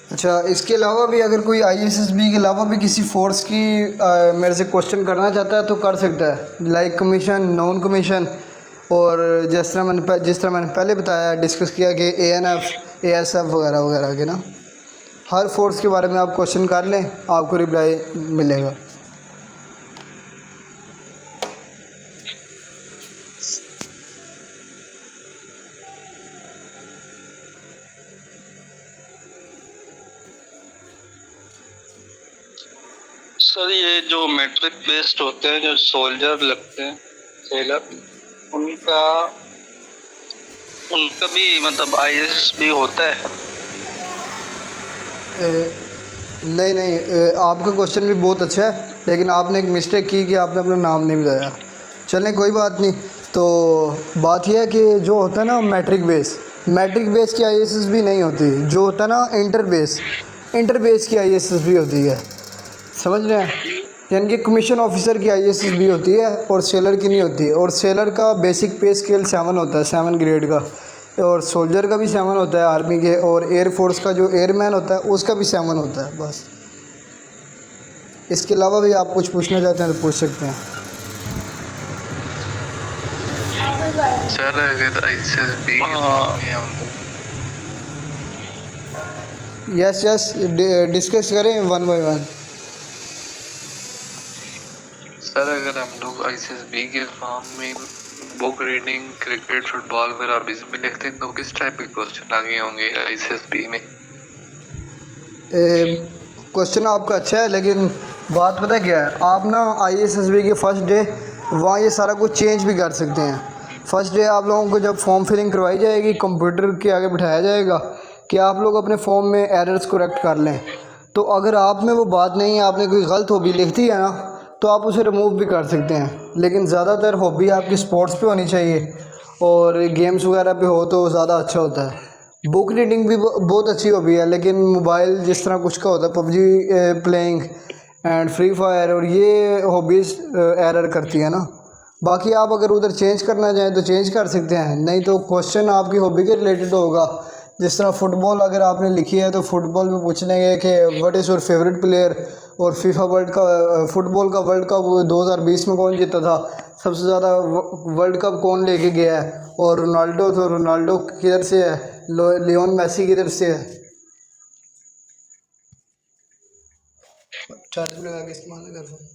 अच्छा, इसके अलावा भी अगर कोई आईएसएसबी के अलावा भी किसी फोर्स की मेरे से क्वेश्चन करना चाहता है तो कर सकता है, लाइक कमीशन, नॉन कमीशन, और जिस तरह मैंने पहले बताया, डिस्कस किया कि एएनएफ, एएसएफ वगैरह वगैरह के ना, हर फोर्स के बारे में आप क्वेश्चन कर लें, आपको रिप्लाई मिलेगा। सर ये जो मैट्रिक बेस्ड होते हैं, जो सोल्जर लगते हैं, सेलर, उनका उनका भी मतलब आईएएस भी होता है? नहीं नहीं, आपका क्वेश्चन भी बहुत अच्छा है, लेकिन आपने एक मिस्टेक की कि आपने अपना नाम नहीं बताया। चलें, कोई बात नहीं। तो बात यह है कि जो होता है ना मैट्रिक बेस की आईएएस भी नहीं होती, जो होता है ना इंटर बेस की आईएएस भी होती है, समझ रहे हैं? यानी कि कमीशन ऑफिसर की आईएएस भी होती है और सेलर की नहीं होती। और सेलर का बेसिक पे स्केल 7 होता है, 7 ग्रेड का, और सोल्जर का भी 7 होता है आर्मी के, और एयरफोर्स का जो एयरमैन होता है उसका भी 7 होता है। बस इसके अलावा भी आप कुछ पूछना चाहते हैं तो पूछ सकते हैं। सर अगर आईएसबी यस यस, डिस्कस करें वन बाय वन। सर अगर हम लोग आईएसबी के फॉर्म में बुक रीडिंग, क्रिकेट, फुटबॉल वगैरह भी इसमें लिखते हैं तो किस टाइप के क्वेश्चन आगे होंगे आईएसबी में? क्वेश्चन आपका अच्छा है, लेकिन बात पता क्या है, आप ना आईएसएसबी के फर्स्ट डे वहाँ ये सारा कुछ चेंज भी कर सकते हैं। फर्स्ट डे आप लोगों को जब फॉर्म फिलिंग करवाई जाएगी, कंप्यूटर के आगे बिठाया जाएगा कि आप लोग अपने फॉर्म में एरर्स करेक्ट कर लें। तो अगर आप में वो बात नहीं है, आपने कोई गलत हॉबी लिख दी है ना, तो आप उसे रिमूव भी कर सकते हैं। लेकिन ज़्यादातर हॉबी आपकी स्पोर्ट्स पे होनी चाहिए, और गेम्स वगैरह पे हो तो ज़्यादा अच्छा होता है। बुक रीडिंग भी बहुत अच्छी हॉबी है, लेकिन मोबाइल जिस तरह कुछ का होता है, PUBG playing and free fire, और ये हॉबीज़ एरर करती है ना। बाकी आप अगर उधर चेंज करना चाहें तो चेंज कर सकते हैं, नहीं तो क्वेश्चन आपकी हॉबी के रिलेटेड होगा। जिस तरह फ़ुटबॉल अगर आपने लिखी है तो फुटबॉल में पूछ लेंगे कि what is your favourite player, और फीफा फुटबॉल का वर्ल्ड कप 2020 में कौन जीता था, सबसे ज़्यादा वर्ल्ड कप कौन लेके गया है, और रोनाल्डो, तो रोनाल्डो किधर से है, लियोन मैसी किधर से है। चार्ज लगा के इस्तेमाल कर रहा हूँ।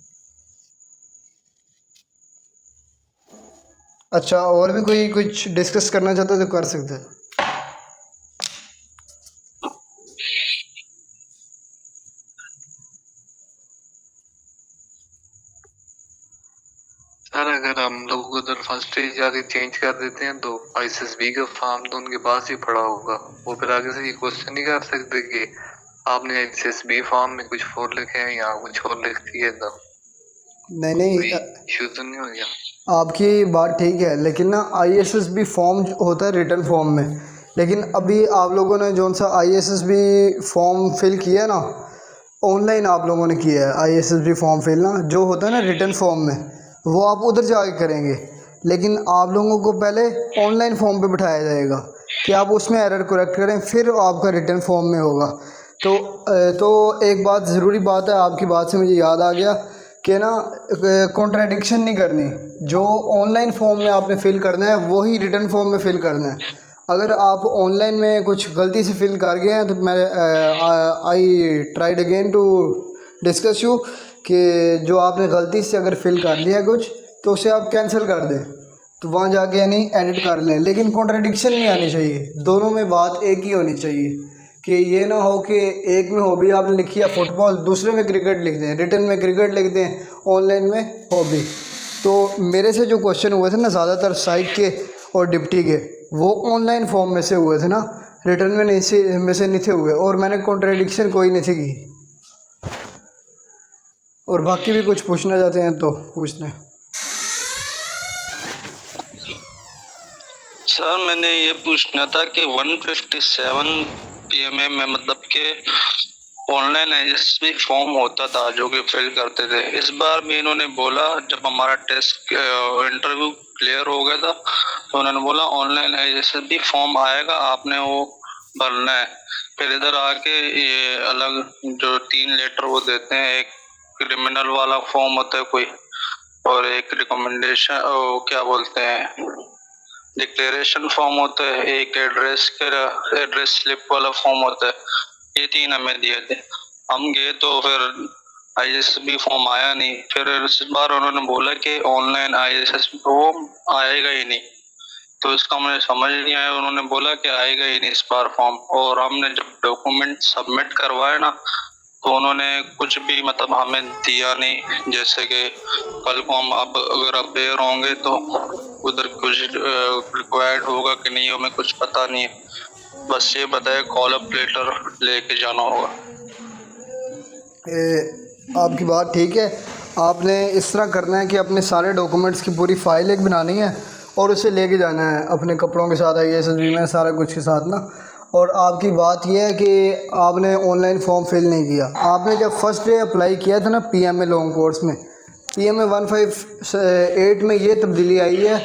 अच्छा, और भी कोई कुछ डिस्कस करना चाहता है तो कर सकते हैं। सर अगर हम लोग उधर फर्स्ट डे जाके चेंज कर देते हैं तो आईएसबी का फॉर्म तो उनके पास ही पड़ा होगा, वो फिर आगे से ये क्वेश्चन नहीं कर सकते कि आपने आईएसबी फॉर्म में कुछ और लिखे हैं या कुछ और लिख दिए, तो नहीं नहीं, इश्यू तो नहीं हो गया? आपकी बात ठीक है, लेकिन ना आईएसएसबी फॉर्म होता है रिटर्न फॉर्म में। लेकिन अभी आप लोगों ने जो सा आईएसएसबी फॉर्म फिल किया ना, ऑनलाइन आप लोगों ने किया है आईएसएसबी फॉर्म फिल ना, जो होता है ना रिटर्न फॉर्म में, वो आप उधर जाके करेंगे। लेकिन आप लोगों को पहले ऑनलाइन फॉर्म पे बिठाया जाएगा कि आप उसमें एरर करेक्ट करें, फिर आपका रिटर्न फॉर्म में होगा। तो एक बात, ज़रूरी बात है, आपकी बात से मुझे याद आ गया कि ना, कॉन्ट्राडिक्शन नहीं करनी। जो ऑनलाइन फॉर्म में आपने फ़िल करना है वही रिटर्न फॉर्म में फ़िल करना है। अगर आप ऑनलाइन में कुछ गलती से फ़िल कर गए हैं तो मैं I tried again to discuss you कि जो आपने गलती से अगर फ़िल कर लिया कुछ, तो उसे आप कैंसिल कर दें, तो वहाँ जाके यानी एडिट कर लें। लेकिन कॉन्ट्राडिक्शन नहीं आनी चाहिए, दोनों में बात एक ही होनी चाहिए, कि ये ना हो कि एक में हॉबी आपने लिखी है फुटबॉल, दूसरे में क्रिकेट लिख दें, रिटर्न में क्रिकेट लिख दें, ऑनलाइन में हॉबी। तो मेरे से जो क्वेश्चन हुए थे ना ज़्यादातर साइट के और डिप्टी के, वो ऑनलाइन फॉर्म में से हुए थे ना, रिटर्न में नहीं थे हुए, और मैंने कॉन्ट्राडिक्शन कोई नहीं थी की। और बाकी भी कुछ पूछना चाहते हैं तो पूछ लें। सर मैंने ये पूछना था कि 157 पीएमए में मतलब कि ऑनलाइन आईएसबी फॉर्म होता था जो कि फिल करते थे। इस बार भी इन्होंने बोला, जब हमारा टेस्ट इंटरव्यू क्लियर हो गया था, तो उन्होंने बोला ऑनलाइन आईएसबी फॉर्म आएगा, आपने वो भरना है। फिर इधर आके ये अलग जो 3 लेटर वो देते हैं, एक क्रिमिनल वाला फॉर्म होता है कोई, और एक रिकमेंडेशन क्या बोलते हैं डिक्लेरेशन फॉर्म होता है, एक एड्रेस स्लिप वाला फॉर्म होता है। ये 3 हमें दिए थे। हम गए तो फिर आईएसबी फॉर्म आया नहीं। फिर इस बार उन्होंने बोला कि ऑनलाइन आईएसबी फॉर्म आएगा ही नहीं। तो इसका मुझे समझ नहीं आया, उन्होंने बोला कि आएगा ही नहीं इस बार फॉर्म। और हमने जब डॉक्यूमेंट सबमिट करवाए ना, तो उन्होंने कुछ भी मतलब हमें दिया नहीं। जैसे कि कल को हम अब अगर अपेयर होंगे तो उधर कुछ रिक्वायर्ड होगा कि नहीं हमें कुछ पता नहीं है। बस ये पता है कॉल अप लेटर लेके जाना होगा। आपकी बात ठीक है। आपने इस तरह करना है कि अपने सारे डॉक्यूमेंट्स की पूरी फ़ाइल एक बनानी है और उसे लेके जाना है अपने कपड़ों के साथ, आईएसबी में सारा कुछ के साथ ना। और आपकी बात यह है कि आपने ऑनलाइन फॉर्म फिल नहीं किया। आपने जब फर्स्ट डे अप्लाई किया था ना पीएमए लॉन्ग कोर्स में, पीएमए 158 में ये तब्दीली आई है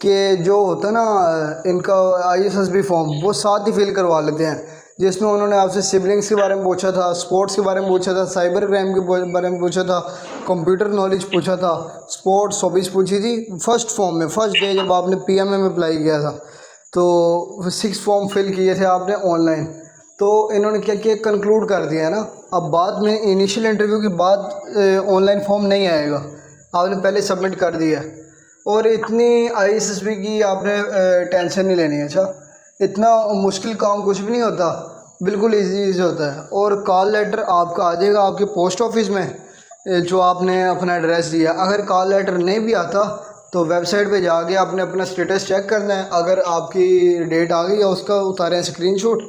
कि जो होता है ना इनका आईएसबी फॉर्म, वो साथ ही फिल करवा लेते हैं, जिसमें उन्होंने आपसे सिबलिंग्स के बारे में पूछा था, स्पोर्ट्स के बारे में पूछा था, साइबर क्राइम के बारे में पूछा था, कंप्यूटर नॉलेज पूछा था, स्पोर्ट्स हॉबीज़ पूछी थी। फर्स्ट फॉर्म में फर्स्ट डे जब आपने पीएमए में अप्लाई किया था तो 6 फॉर्म फिल किए थे आपने ऑनलाइन। तो इन्होंने क्या किया, कंक्लूड कर दिया है ना। अब बाद में इनिशियल इंटरव्यू के बाद ऑनलाइन फॉर्म नहीं आएगा, आपने पहले सबमिट कर दिया है। और इतनी आईएसबी की आपने टेंशन नहीं लेनी है। अच्छा, इतना मुश्किल काम कुछ भी नहीं होता, बिल्कुल इजी होता है। और कॉल लेटर आपका आ जाएगा आपके पोस्ट ऑफिस में, जो आपने अपना एड्रेस दिया। अगर कॉल लेटर नहीं भी आता तो वेबसाइट पे जाके आपने अपना स्टेटस चेक करना है। अगर आपकी डेट आ गई है उसका उतारें स्क्रीनशॉट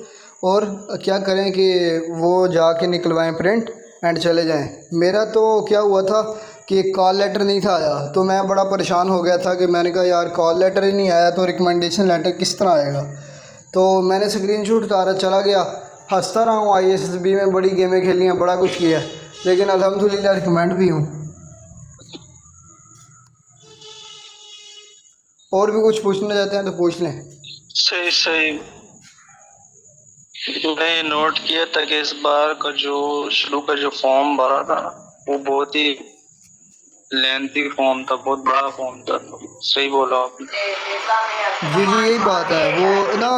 और क्या करें कि वो जाके निकलवाएं प्रिंट एंड चले जाएं। मेरा तो क्या हुआ था कि कॉल लेटर नहीं था आया, तो मैं बड़ा परेशान हो गया था कि मैंने कहा यार कॉल लेटर ही नहीं आया तो रिकमेंडेशन लेटर किस तरह आएगा। तो मैंने स्क्रीनशॉट उतारा, चला गया, हंसता रहा हूँ। आईएसबी में बड़ी गेमें खेली हैं, बड़ा कुछ किया, लेकिन अल्हम्दुलिल्लाह रिकमेंड भी हूँ। और भी कुछ पूछना चाहते हैं तो पूछ लें। सही सही। मैंने नोट किया था कि इस बार का जो शुरू का जो फॉर्म भरा था वो बहुत ही लेंथी फॉर्म था, बहुत बड़ा फॉर्म था। सही बोला आपने। जी जी, यही बात है। वो ना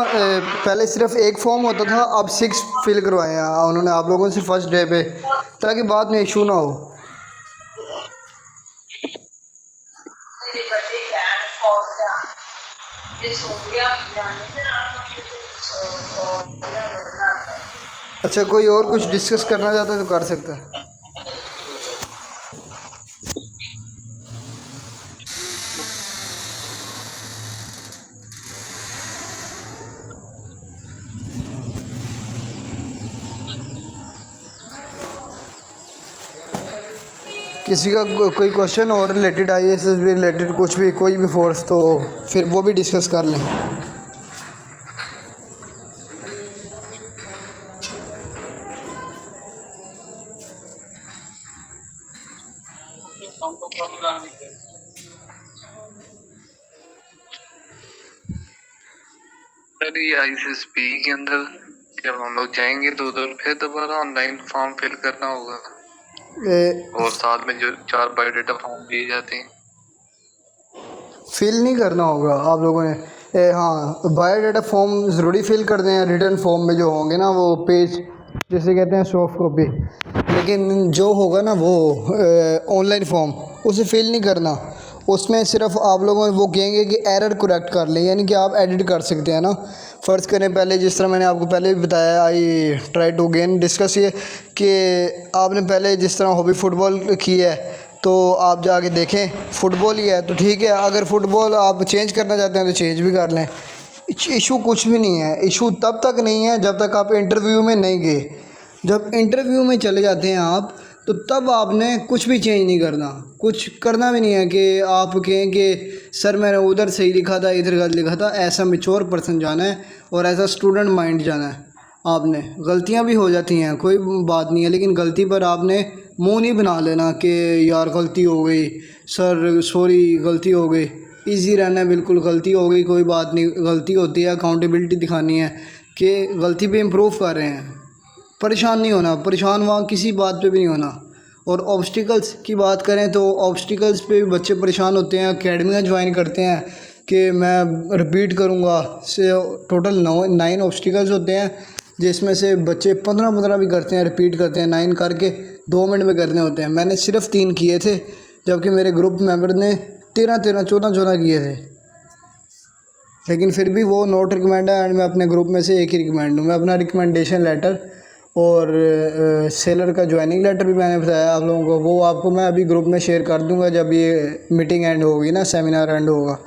पहले सिर्फ एक फॉर्म होता था, अब 6 फिल करवाए हैं उन्होंने आप लोगों से फर्स्ट डे पे, ताकि बाद में इशू ना हो। अच्छा, कोई और कुछ डिस्कस करना चाहता है तो कर सकता है। किसी का कोई क्वेश्चन और रिलेटेड आईएसबी रिलेटेड कुछ भी, कोई भी फोर्स, तो फिर वो भी डिस्कस कर लें। सर ये आईएसबी के अंदर जब हम लोग जाएंगे तो उधर फिर दोबारा ऑनलाइन फॉर्म फिल करना होगा, और साथ में जो 4 बायोडाटा फॉर्म दिए जाते हैं फिल नहीं करना होगा आप लोगों ने। हाँ, बायोडाटा फॉर्म ज़रूरी फिल कर दें। रिटर्न फॉर्म में जो होंगे ना वो पेज जिसे कहते हैं सॉफ्ट कॉपी, लेकिन जो होगा ना वो ऑनलाइन फॉर्म उसे फिल नहीं करना। उसमें सिर्फ आप लोगों वो कहेंगे कि एरर करेक्ट कर लें, यानी कि आप एडिट कर सकते हैं ना। फ़र्ज़ करें पहले जिस तरह मैंने आपको पहले भी बताया, I try to again discuss ये कि आपने पहले जिस तरह हॉबी फ़ुटबॉल की है तो आप जाके देखें फ़ुटबॉल ही है तो ठीक है। अगर फ़ुटबॉल आप चेंज करना चाहते हैं तो चेंज भी कर लें, इशू कुछ भी नहीं है। इशू तब तक नहीं है जब तक आप इंटरव्यू में नहीं गए। जब इंटरव्यू में चले जाते हैं आप तो तब आपने कुछ भी चेंज नहीं करना, कुछ करना भी नहीं है कि आप कहें कि सर मैंने उधर सही लिखा था इधर गलत लिखा था। ऐसा मैच्योर पर्सन जाना है और ऐसा स्टूडेंट माइंड जाना है। आपने गलतियां भी हो जाती हैं, कोई बात नहीं है, लेकिन गलती पर आपने मुंह नहीं बना लेना कि यार गलती हो गई सर, सॉरी गलती हो गई। इजी रहना है, बिल्कुल गलती हो गई कोई बात नहीं, गलती होती है, अकाउंटेबिलिटी दिखानी है कि गलती पे इम्प्रूव कर रहे हैं। परेशान नहीं होना, परेशान वहाँ किसी बात पे भी नहीं होना। और ऑब्स्टिकल्स की बात करें तो ऑब्स्टिकल्स पे भी बच्चे परेशान होते हैं, अकेडमियाँ ज्वाइन करते हैं कि मैं रिपीट करूँगा। से टोटल 9 ऑब्स्टिकल्स होते हैं, जिसमें से बच्चे 15 भी करते हैं, रिपीट करते हैं। 9 करके 2 मिनट में करने होते हैं। मैंने सिर्फ 3 किए थे, जबकि मेरे ग्रुप मेंबर ने 13 14 किए थे। लेकिन फिर भी वो नोट रिकमेंड है, एंड मैं अपने ग्रुप में से एक ही रिकमेंड हूँ। मैं अपना रिकमेंडेशन लेटर और सेलर का ज्वाइनिंग लेटर भी मैंने बताया आप लोगों को, वो आपको मैं अभी ग्रुप में शेयर कर दूंगा जब ये मीटिंग एंड होगी ना, सेमिनार एंड होगा।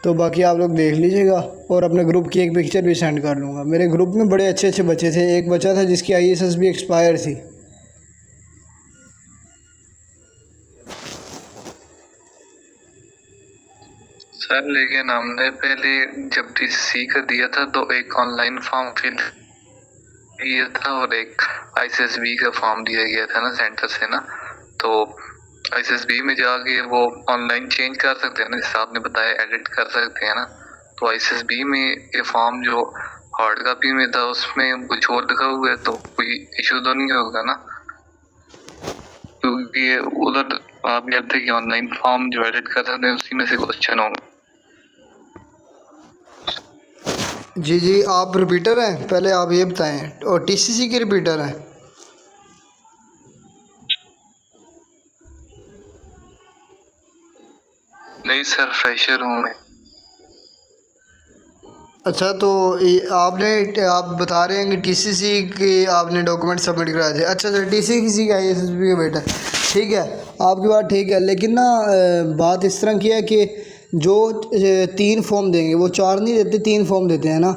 तो बाकी आप लोग देख लीजिएगा, और अपने ग्रुप की एक पिक्चर भी सेंड कर लूँगा। मेरे ग्रुप में बड़े अच्छे अच्छे बच्चे थे। एक बच्चा था जिसकी IAS भी एक्सपायर थी। सर लेकिन हमने पहले जब DCC का दिया था तो एक ऑनलाइन फॉर्म फिल किया था और एक ISSB का फॉर्म दिया गया था ना सेंटर से ना, तो ISSB में जाके वो ऑनलाइन चेंज कर सकते हैं ना, जैसे आपने बताया एडिट कर सकते हैं ना। तो ISSB में ये फॉर्म जो हार्ड कॉपी में था उसमें कुछ और लिखा हुआ है, तो कोई इशू तो नहीं होगा ना? क्योंकि उधर आप कहते हैं कि ऑनलाइन फॉर्म जो एडिट कर सकते हैं उसी में से क्वेश्चन होंगे। जी आप रिपीटर हैं, पहले आप ये बताएं, और TCC के रिपीटर हैं? नहीं सर, फ्रेशर हूँ मैं। अच्छा, तो आप बता रहे हैं कि TCC के आपने डॉक्यूमेंट सबमिट कराए थे। अच्छा TCC का ISSB का बेटा, ठीक है, आपकी बात ठीक है। लेकिन ना बात इस तरह की है कि जो 3 फॉर्म देंगे वो 4 नहीं देते, 3 फॉर्म देते हैं ना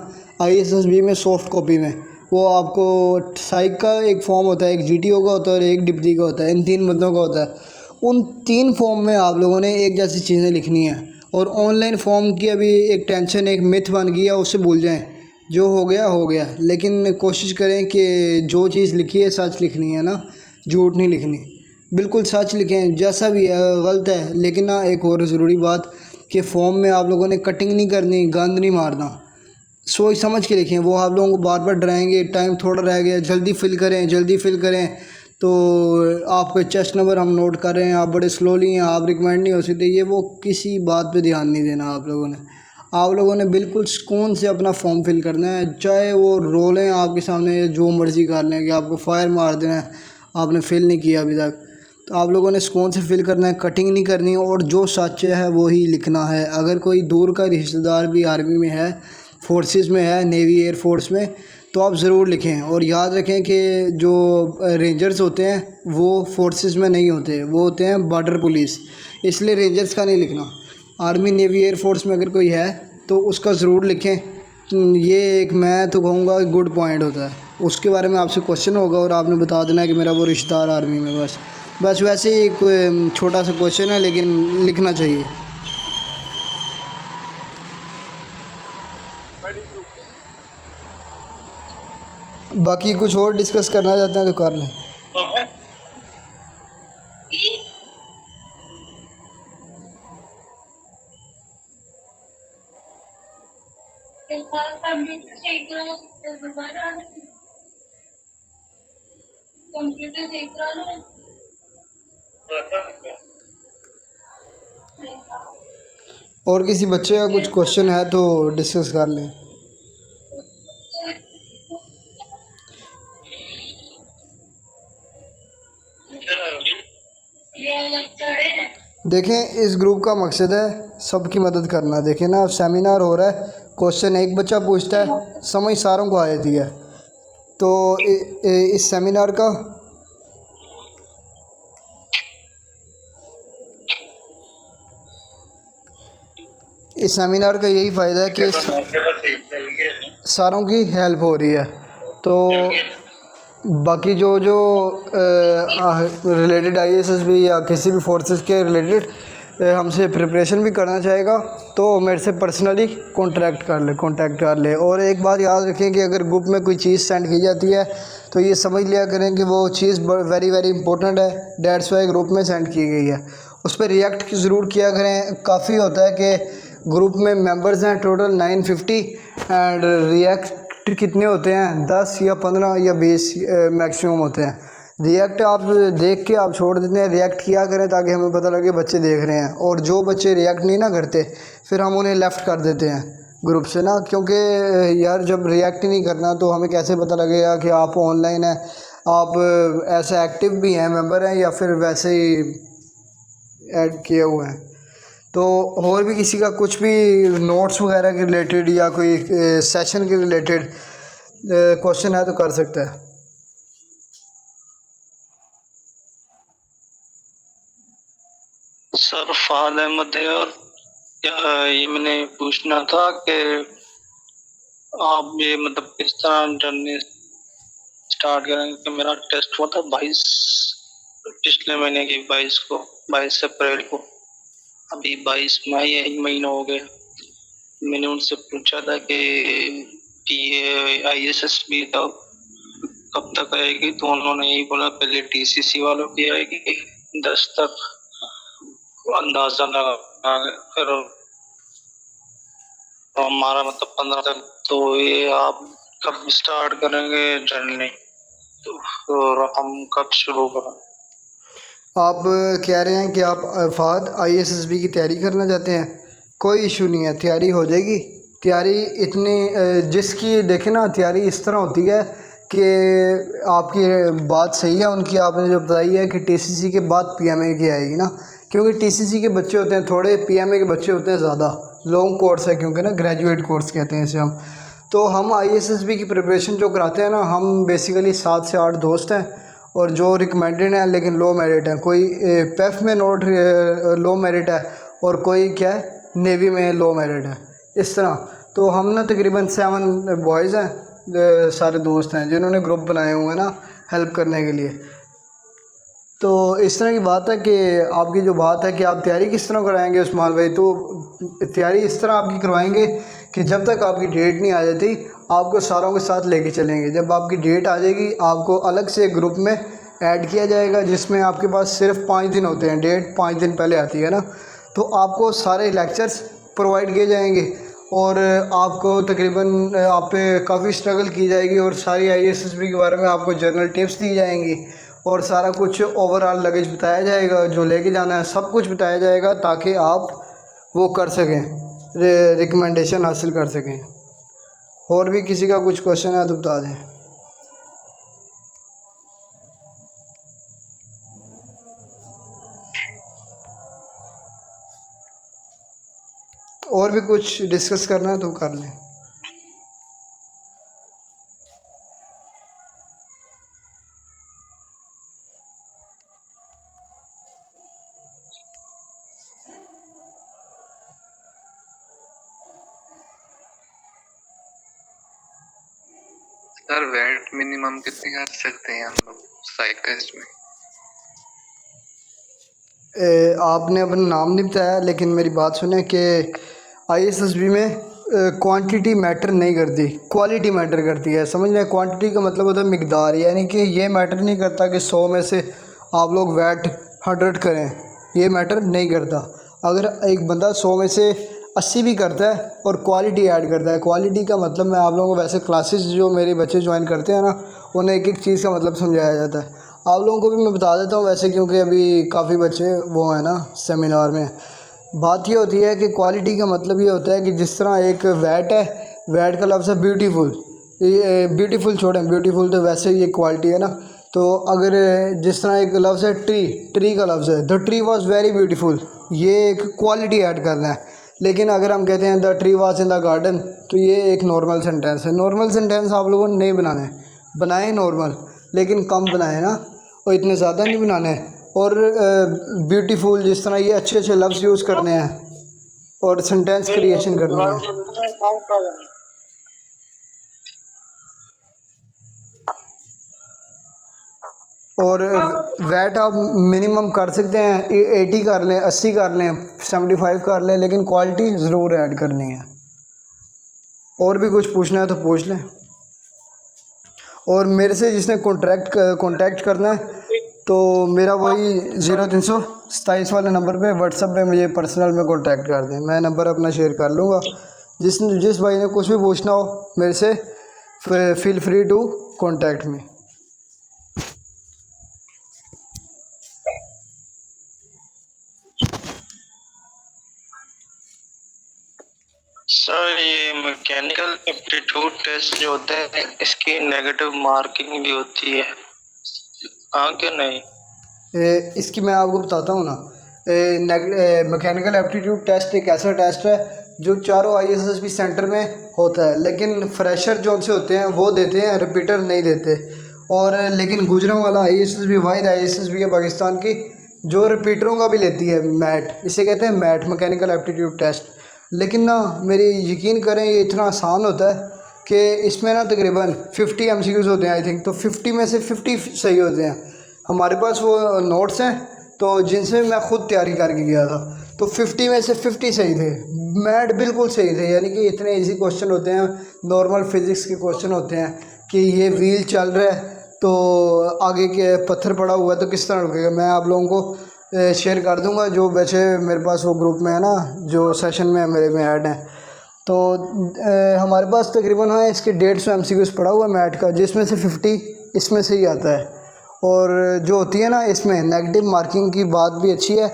ISSB में सॉफ्ट कॉपी में। वो आपको साइक का एक फॉर्म होता है, एक GTO का होता है और एक डिप्टी का होता है, इन 3 बंदों का होता है। उन 3 फॉर्म में आप लोगों ने एक जैसी चीज़ें लिखनी है। और ऑनलाइन फॉर्म की अभी एक टेंशन, एक मिथ बन गई है, उससे भूल जाएं। जो हो गया, लेकिन कोशिश करें कि जो चीज़ लिखी है सच लिखनी है ना, झूठ नहीं लिखनी। बिल्कुल सच लिखें, जैसा भी है। गलत है लेकिन ना एक और ज़रूरी बात कि फॉर्म में आप लोगों ने कटिंग नहीं करनी, गंद नहीं मारना, सोच समझ के लिखें। वो आप लोगों को बार बार डराएंगे, टाइम थोड़ा रह गया, जल्दी फिल करें, तो आपके चेस्ट नंबर हम नोट कर रहे हैं, आप बड़े स्लोली हैं, आप रिकमेंड नहीं हो सकते। ये वो किसी बात पे ध्यान नहीं देना आप लोगों ने बिल्कुल सुकून से अपना फॉर्म फिल करना है। चाहे वो रोलें आपके सामने, जो मर्ज़ी कर लें कि आपको फायर मार देना है, आपने फिल नहीं किया अभी तक। तो आप लोगों ने सुकून से फिल करना है, कटिंग नहीं करनी, और जो सच है वो ही लिखना है। अगर कोई दूर का रिश्तेदार भी आर्मी में है, फोर्सेस में है, नेवी एयर फोर्स में, तो आप ज़रूर लिखें। और याद रखें कि जो रेंजर्स होते हैं वो फोर्सेस में नहीं होते, वो होते हैं बॉर्डर पुलिस, इसलिए रेंजर्स का नहीं लिखना। आर्मी, नेवी, एयर फोर्स में अगर कोई है तो उसका ज़रूर लिखें। ये एक मैं तो कहूँगा गुड पॉइंट होता है। उसके बारे में आपसे क्वेश्चन होगा और आपने बता देना है कि मेरा वो रिश्तेदार आर्मी में, बस वैसे ही एक छोटा सा क्वेश्चन है, लेकिन लिखना चाहिए। बाकी कुछ और डिस्कस करना चाहते हैं तो कर लें। और किसी बच्चे का कुछ क्वेश्चन है तो डिस्कस कर लें। देखें, इस ग्रुप का मकसद है सबकी मदद करना। देखें ना, सेमिनार हो रहा है, क्वेश्चन एक बच्चा पूछता है, समझ सारों को आ जाती है। तो इस सेमिनार का यही फ़ायदा है कि सारों की हेल्प हो रही है। तो बाकी जो रिलेटेड ISSB या किसी भी फोर्सेस के रिलेटेड हमसे प्रिपरेशन भी करना चाहेगा तो मेरे से पर्सनली कांटेक्ट कर ले। और एक बात याद रखें कि अगर ग्रुप में कोई चीज़ सेंड की जाती है तो ये समझ लिया करें कि वो चीज़ वेरी वेरी इंपॉर्टेंट है, डेट्स वाई ग्रुप में सेंड की गई है। उस पर रिएक्ट ज़रूर किया करें। काफ़ी होता है कि ग्रुप में मेंबर्स हैं टोटल 950 एंड रिएक्ट कितने होते हैं, 10 या 15 या 20 मैक्सिमम होते हैं। रिएक्ट आप देख के आप छोड़ देते हैं, रिएक्ट किया करें ताकि हमें पता लगे बच्चे देख रहे हैं। और जो बच्चे रिएक्ट नहीं ना करते फिर हम उन्हें लेफ़्ट कर देते हैं ग्रुप से ना, क्योंकि यार जब रिएक्ट ही नहीं करना तो हमें कैसे पता लगेगा कि आप ऑनलाइन हैं, आप ऐसे एक्टिव भी हैं, मेंबर हैं, या फिर वैसे ही ऐड किए हुए हैं। तो और भी किसी का कुछ भी नोट्स वगैरह के रिलेटेड या कोई सेशन के रिलेटेड क्वेश्चन है तो कर सकता है। सर फाद अहमद है, और ये मैंने पूछना था कि आप ये मतलब किस तरह जर्नी स्टार्ट करेंगे कि मेरा टेस्ट हुआ था 22 पिछले महीने की 22 अप्रैल को, अभी 22 मई, 1 महीना हो गया। मैंने उनसे पूछा था कि ये ISSB कब तक आएगी, तो उन्होंने यही बोला पहले TCC वालों की आएगी 10 तक, अंदाजा लगा, फिर हमारा मतलब 15 तक। तो ये आप कब स्टार्ट करेंगे जर्नी, तो फिर हम कब शुरू करें? आप कह रहे हैं कि आप फाद ISSB की तैयारी करना चाहते हैं, कोई इशू नहीं है, तैयारी हो जाएगी। तैयारी इतनी जिसकी देखें ना, तैयारी इस तरह होती है कि आपकी बात सही है उनकी, आपने जो बताई है कि TCC के बाद PMA की आएगी ना, क्योंकि TCC के बच्चे होते हैं थोड़े, PMA के बच्चे होते हैं ज़्यादा। लॉन्ग कोर्स है क्योंकि ना, ग्रेजुएट कोर्स कहते हैं इसे हम। तो हम ISSB की प्रिपरेशन जो कराते हैं ना, हम बेसिकली 7 से 8 दोस्त हैं, और जो रिकमेंडेड हैं लेकिन लो मेरिट है। कोई PEF में नोट लो मेरिट है, और कोई क्या है नेवी में लो मेरिट है, इस तरह। तो हम ना तकरीबन 7 बॉयज़ हैं, सारे दोस्त हैं जिन्होंने ग्रुप बनाए हुए हैं ना हेल्प करने के लिए। तो इस तरह की बात है कि आपकी जो बात है कि आप तैयारी किस तरह कराएंगे उस्मान भाई, तो तैयारी इस तरह आपकी करवाएंगे कि जब तक आपकी डेट नहीं आ जाती आपको सारों के साथ लेके चलेंगे। जब आपकी डेट आ जाएगी आपको अलग से ग्रुप में ऐड किया जाएगा, जिसमें आपके पास सिर्फ 5 दिन होते हैं, डेट 5 दिन पहले आती है ना। तो आपको सारे लेक्चर्स प्रोवाइड किए जाएंगे, और आपको तकरीबन आप पे काफ़ी स्ट्रगल की जाएगी, और सारी ISSB के बारे में आपको जर्नल टिप्स दी जाएंगी, और सारा कुछ ओवरऑल लगेज बताया जाएगा, जो लेके जाना है सब कुछ बताया जाएगा, ताकि आप वो कर सकें, रिकमेंडेशन हासिल कर सकें। और भी किसी का कुछ क्वेश्चन है तो बता दें। और भी कुछ डिस्कस करना है तो कर लें। सर वेट मिनिमम कितनी कर सकते हैं हम लोग साइक टेस्ट में? आपने अपना नाम नहीं बताया, लेकिन मेरी बात सुने कि ISSB में क्वांटिटी मैटर नहीं करती, क्वालिटी मैटर करती है। समझ रहे हैं? क्वांटिटी का मतलब होता है मिकदार, यानी कि ये मैटर नहीं करता कि 100 में से आप लोग वेट 100 करें, ये मैटर नहीं करता। अगर एक बंदा 100 में से 80 भी करता है और क्वालिटी ऐड करता है, क्वालिटी का मतलब मैं आप लोगों को वैसे क्लासेस जो मेरे बच्चे ज्वाइन करते हैं ना, उन्हें एक एक चीज़ का मतलब समझाया जाता है। आप लोगों को भी मैं बता देता हूँ वैसे, क्योंकि अभी काफ़ी बच्चे वो हैं ना सेमिनार में। बात ये होती है कि क्वालिटी का मतलब ये होता है कि जिस तरह एक वैट है, वैट का लफ्ज़ है ब्यूटीफुल, ये ब्यूटीफुल छोड़ें, ब्यूटीफुल तो वैसे ही एक क्वालिटी है ना। तो अगर जिस तरह एक लफ्ज़ है ट्री, ट्री का लफ्ज़ है the tree was very beautiful, ये एक क्वालिटी ऐड करना है। लेकिन अगर हम कहते हैं the tree was in the garden, तो ये एक नॉर्मल सेंटेंस है। नॉर्मल सेंटेंस आप लोगों ने नहीं बनाने, बनाए नॉर्मल, लेकिन कम बनाए ना, और इतने ज़्यादा नहीं बनाने। और ब्यूटीफुल जिस तरह ये अच्छे अच्छे लफ्ज़ यूज़ करने हैं और सेंटेंस क्रिएशन करनी है। और वैट आप मिनिमम कर सकते हैं 80 कर लें, 80 कर लें, 75 कर लें, लेकिन क्वालिटी ज़रूर ऐड करनी है। और भी कुछ पूछना है तो पूछ लें। और मेरे से जिसने कॉन्टैक्ट करना है तो मेरा वही 0327 वाले नंबर पे व्हाट्सएप पे मुझे पर्सनल में कॉन्टैक्ट कर दें, मैं नंबर अपना शेयर कर लूँगा। जिस भाई ने कुछ भी पूछना हो मेरे से feel free to contact me. Sir ये मैकेनिकल एप्टीट्यूड टेस्ट जो होते हैं इसकी नेगेटिव मार्किंग भी होती है, हाँ कि नहीं? इसकी मैं आपको बताता हूँ ना। मैकेनिकल एप्टीट्यूड टेस्ट एक ऐसा टेस्ट है जो चारों ISSB सेंटर में होता है, लेकिन फ्रेशर जो उनसे होते हैं वो देते हैं, रिपीटर नहीं देते। और लेकिन गुजरां वाला ISSB वाहिद ISSB है पाकिस्तान की जो रिपीटरों का भी लेती है, मैट, इसे कहते हैं मैट, मैकेनिकल एप्टीट्यूड टेस्ट। लेकिन ना मेरी यकीन करें ये इतना आसान होता है कि इसमें ना तकरीबन 50 MCQs होते हैं आई थिंक, तो 50 में से 50 सही होते हैं। हमारे पास वो नोट्स हैं तो जिनसे मैं ख़ुद तैयारी करके गया था, तो 50 में से 50 सही थे। मैथ बिल्कुल सही थे, यानी कि इतने इजी क्वेश्चन होते हैं, नॉर्मल फिज़िक्स के क्वेश्चन होते हैं कि ये व्हील चल रहा है तो आगे के पत्थर पड़ा हुआ है तो किस तरह रुकेगा। मैं आप लोगों को शेयर कर दूंगा, जो बच्चे मेरे पास वो ग्रुप में है ना, जो सेशन में मेरे में ऐड हैं। तो हमारे पास तकरीबन है इसके 150 MCQs पड़ा हुआ है मैथ का, जिसमें से 50 इसमें से ही आता है। और जो होती है ना इसमें नेगेटिव मार्किंग की बात भी अच्छी है।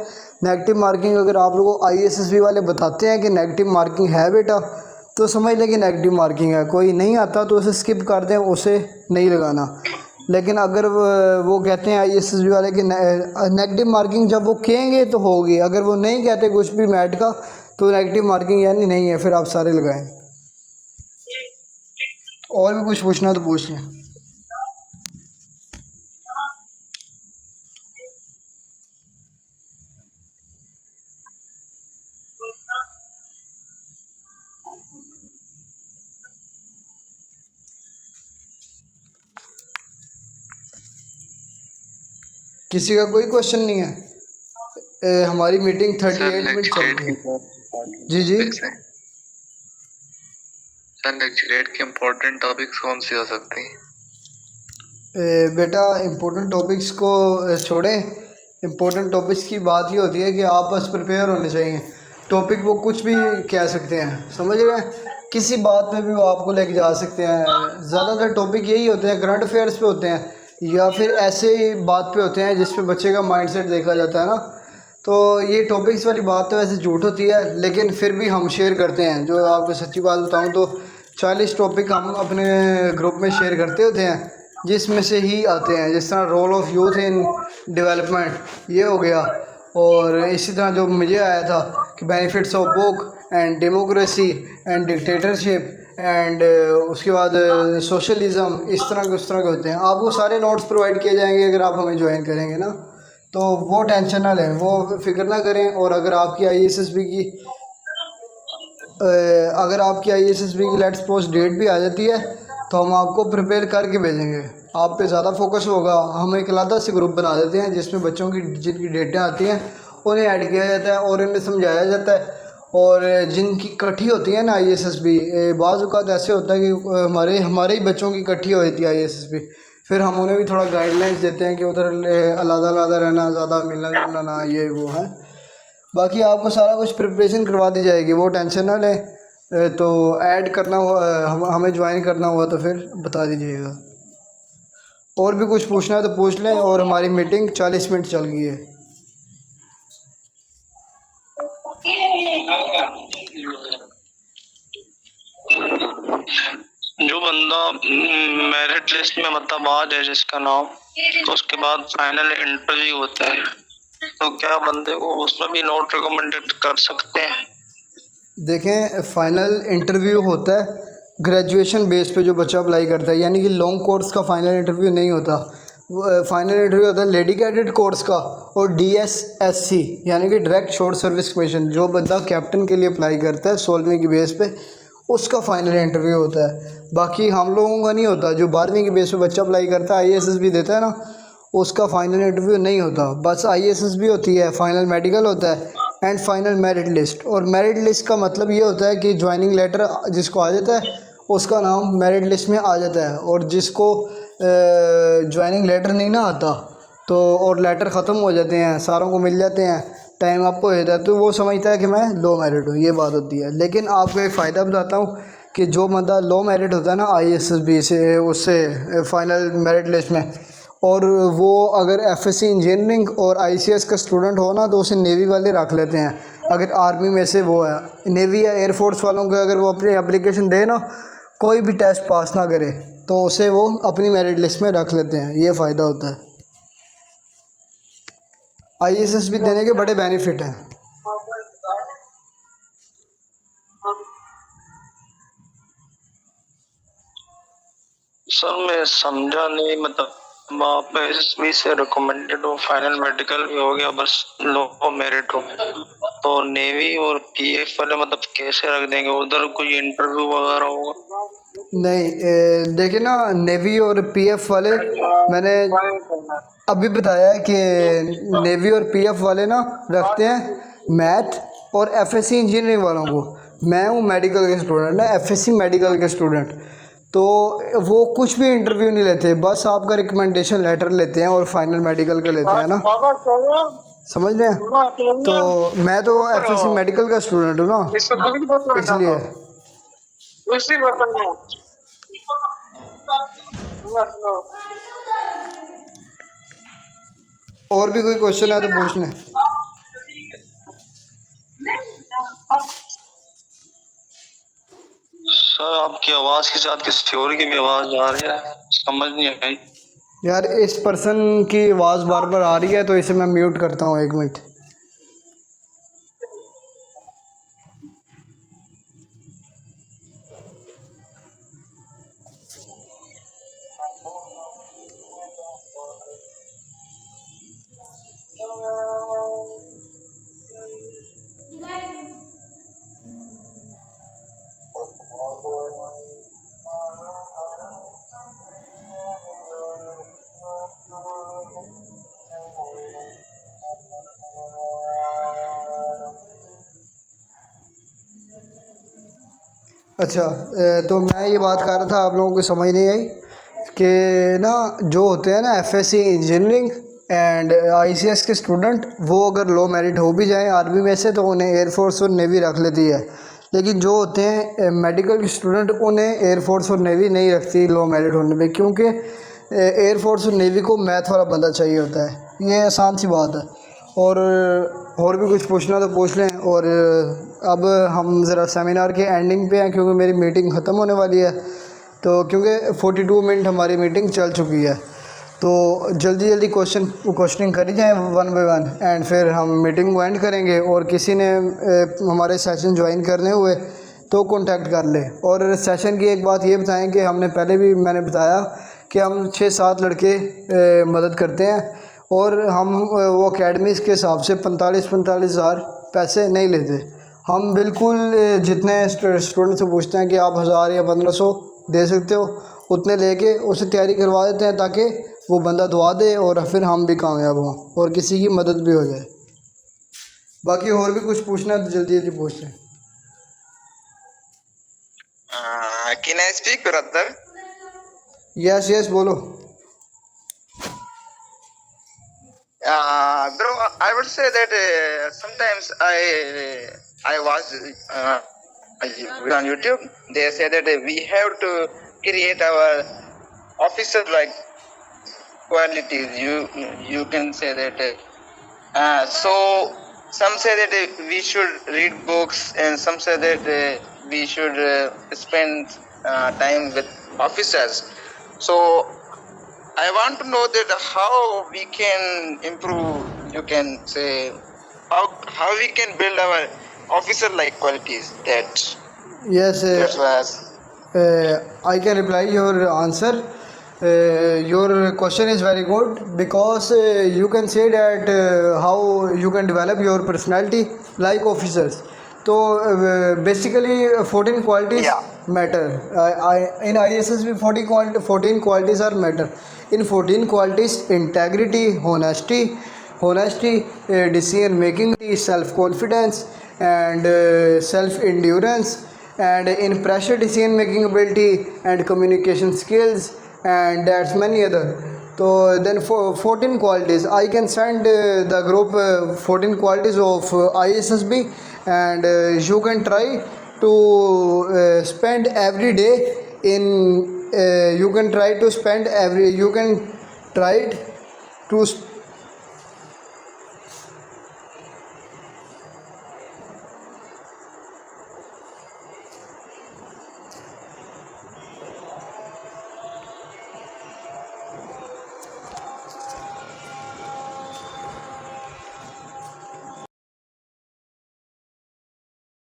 नेगेटिव मार्किंग अगर आप लोगों को ISSB वाले बताते हैं कि नेगेटिव मार्किंग है बेटा, तो समझ लें कि नेगेटिव मार्किंग है। कोई नहीं आता तो उसे स्किप कर दें, उसे नहीं लगाना। लेकिन अगर वो कहते हैं ISSB वाले कि नेगेटिव मार्किंग जब वो कहेंगे तो होगी, अगर वो नहीं कहते कुछ भी मैथ का तो नेगेटिव मार्किंग यानी नहीं है, फिर आप सारे लगाएं। और भी कुछ पूछना तो पूछ लें। किसी का कोई क्वेश्चन नहीं है? हमारी मीटिंग 38 मिनट चल रही है। जी जी सर, लेक्चरेट के इम्पोर्टेंट टॉपिक्स कौन सी हो सकती हैं? बेटा इम्पोर्टेंट टॉपिक्स को छोड़ें। इम्पोर्टेंट टॉपिक्स की बात ही होती है कि आप बस प्रिपेयर होने चाहिए। टॉपिक वो कुछ भी कह सकते हैं, समझ रहे हैं, किसी बात में भी वो आपको लेके जा सकते हैं। ज़्यादातर टॉपिक यही होते हैं, करंट अफेयर्स पे होते हैं या फिर ऐसे बात पे होते हैं जिस पे बच्चे का माइंडसेट देखा जाता है ना। तो ये टॉपिक्स वाली बात तो वैसे झूठ होती है, लेकिन फिर भी हम शेयर करते हैं। जो आपको सच्ची बात बताऊं तो 40 टॉपिक हम अपने ग्रुप में शेयर करते होते हैं, जिसमें से ही आते हैं, जिस तरह role of youth in development ये हो गया। और इसी तरह जो मुझे आया था कि benefits of book and democracy and dictatorship and उसके बाद सोशलिज़म, इस तरह के उस तरह के होते हैं। आपको सारे नोट्स प्रोवाइड किए जाएंगे अगर आप हमें ज्वाइन करेंगे ना, तो वो टेंशन ना लें, वो फिक्र ना करें। और अगर आपकी ISSB की लेट्स सपोज डेट भी आ जाती है तो हम आपको प्रिपेयर करके भेजेंगे। आप पे ज़्यादा फोकस होगा। हम एक अलग से ग्रुप बना देते हैं जिसमें बच्चों की जिनकी डेटें आती हैं उन्हें ऐड किया जाता है और इन्हें समझाया जाता है। और जिनकी इकट्ठी होती है ना ISSB, बाज़ औक़ात ऐसे होता है कि हमारे ही बच्चों की इकट्ठी हो जाती है ISSB, फिर हम उन्हें भी थोड़ा गाइडलाइंस देते हैं कि उधर अलग रहना, ज़्यादा मिलना जुलना ना, ये वो है। बाकी आपको सारा कुछ प्रिपरेशन करवा दी जाएगी, वो टेंशन ना लें। तो ऐड करना हुआ, हमें ज्वाइन करना हुआ तो फिर बता दीजिएगा। और भी कुछ पूछना है तो पूछ लें। और हमारी मीटिंग 40 मिनट चल गई है। जो बंदा मेरिट लिस्ट में मतलब आ जाए जिसका नाम, तो उसके बाद फाइनल इंटरव्यू होता है, तो क्या बंदे को उसमें भी नोट रिकमेंडेड कर सकते हैं? देखें, फ़ाइनल इंटरव्यू होता है ग्रेजुएशन बेस पे जो बच्चा अप्लाई करता है, यानी कि लॉन्ग कोर्स का फ़ाइनल इंटरव्यू नहीं होता। फाइनल इंटरव्यू होता है लेडी कैडेट कोर्स का और DSSC यानी कि डायरेक्ट शॉर्ट सर्विस कमीशन। जो बंदा कैप्टन के लिए अप्लाई करता है 16वीं की बेस पे, उसका फ़ाइनल इंटरव्यू होता है। बाकी हम लोगों का नहीं होता। जो 12वीं की बेस पे बच्चा अप्लाई करता है, ISSB देता है ना, उसका फ़ाइनल इंटरव्यू नहीं होता। बस ISSB होती है, फाइनल मेडिकल होता है एंड फाइनल मेरिट लिस्ट। और मेरिट लिस्ट का मतलब ये होता है कि ज्वाइनिंग लेटर जिसको आ जाता है उसका नाम मेरिट लिस्ट में आ जाता है, और जिसको ज्वाइनिंग लेटर नहीं ना आता तो और लेटर ख़त्म हो जाते हैं, सारों को मिल जाते हैं, टाइम आपको हो जाता है, तो वो समझता है कि मैं लो मेरिट हूँ, ये बात होती है। लेकिन आपको एक फ़ायदा बताता हूँ कि जो बंदा लो मेरिट होता है ना ISSB से उससे फाइनल मेरिट लिस्ट में, और वो अगर FSC इंजीनियरिंग और ICS का स्टूडेंट हो ना तो उसे नेवी वाले रख लेते हैं। अगर आर्मी में से वो है, नेवी या एयरफोर्स वालों को अगर वो अपनी एप्लीकेशन दे ना, कोई भी टेस्ट पास ना करे तो उसे वो अपनी मेरिट लिस्ट में रख लेते हैं। ये फ़ायदा होता है। ISSB देने के बड़े बेनिफिट हैं। सर मैं समझा नहीं, मतलब आप एसएसबी से रिकमेंडेड हो, फाइनल मेडिकल भी हो गया, बस लो मेरिट हो, तो नेवी और पीएफ वाले मतलब कैसे रख देंगे? उधर कोई इंटरव्यू वगैरह होगा? नहीं, देखिए ना, नेवी और PF वाले मैंने अभी बताया कि नेवी और PF वाले ना रखते हैं मैथ और FSC इंजीनियरिंग वालों को। मैं हूँ मेडिकल के स्टूडेंट है, FSC मेडिकल के स्टूडेंट, तो वो कुछ भी इंटरव्यू नहीं लेते, बस आपका रिकमेंडेशन लेटर लेते हैं और फाइनल मेडिकल का लेते हैं ना, समझ रहे हैं। तो मैं तो FSC मेडिकल का स्टूडेंट हूँ ना, इसलिए। और भी कोई क्वेश्चन है तो पूछ लें। सर आपकी आवाज के साथ किसी और की भी आवाज आ रही है, समझ नहीं आई। यार इस पर्सन की आवाज़ बार बार आ रही है तो इसे मैं म्यूट करता हूँ, 1 मिनट। अच्छा, तो मैं ये बात कर रहा था, आप लोगों को समझ नहीं आई कि ना जो होते हैं ना FSC इंजीनियरिंग एंड ICS के स्टूडेंट, वो अगर लो मेरिट हो भी जाए आर्मी में से तो उन्हें एयरफोर्स और नेवी रख लेती है। लेकिन जो होते हैं मेडिकल के स्टूडेंट, उन्हें एयरफोर्स और नेवी नहीं रखती लो मेरिट होने पे, क्योंकि एयरफोर्स और नेवी को मैथ वाला बंदा चाहिए होता है। ये आसान सी बात है। और भी कुछ पूछना तो पूछ लें। और अब हम ज़रा सेमिनार के एंडिंग पे हैं, क्योंकि मेरी मीटिंग ख़त्म होने वाली है। तो क्योंकि 42 मिनट हमारी मीटिंग चल चुकी है, तो जल्दी जल्दी क्वेश्चनिंग करी जाए 1 बाय 1, एंड फिर हम मीटिंग को एंड करेंगे। और किसी ने हमारे सेशन ज्वाइन करने हुए तो कांटेक्ट कर ले। और सेशन की एक बात ये बताएं कि हमने पहले भी मैंने बताया कि हम 6-7 लड़के मदद करते हैं, और हम वो अकेडमीज़ के हिसाब से 45-45 हज़ार पैसे नहीं लेते। हम बिल्कुल जितने स्टूडेंट से पूछते हैं कि आप 1000 या 1500 दे सकते हो, उतने लेके उसे तैयारी करवा देते हैं, ताकि वो बंदा दुआ दे और फिर हम भी कामयाब हों और किसी की मदद भी हो जाए। बाकी और भी कुछ पूछना है तो जल्दी जल्दी पूछ लें। Can I speak, brother? Yes बोलो। Bro, I would say that sometimes I watch on YouTube. They say that we have to create our officer like qualities. You can say that. So some say that we should read books, and some say that we should spend time with officers. So I want to know that how we can improve. You can say how we can build our officer like qualities. Yes, That's why I can reply your answer. Your question is very good, because you can say that how you can develop your personality like officers. So basically 14 qualities matter. In ISSB 14 qualities are matter. In 14 qualities, integrity, honesty, decision making, self confidence, and self endurance, and in pressure decision making ability and communication skills, and that's many other. So then for 14 qualities I can send the group 14 qualities of ISSB, and you can try to spend every day in you can try to spend every you can try to